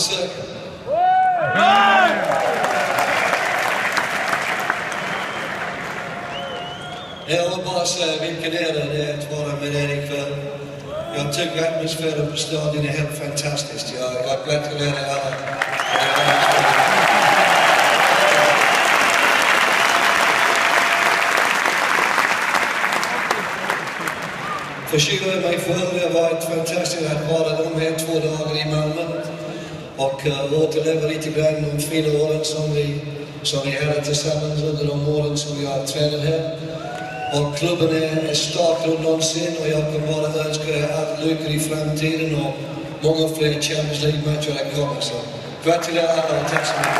besöket. Jag vill bara säga vilken är det att vara med er ikväll. Jag tycker atmosfären på stadion är helt fantastisk. Jag gratulerar alla. Förkyla mig för det har varit fantastiskt att vara de här 2 dagar i Malmö och återleva lite grann de fina åren som vi hade tillsammans under de åren som vi har tränat här. Och klubben är starkare än någonsin och jag kan bara önska er allt lycka i framtiden och många fler Champions League-matcher att komma. Så gratulerar alla och tack så mycket.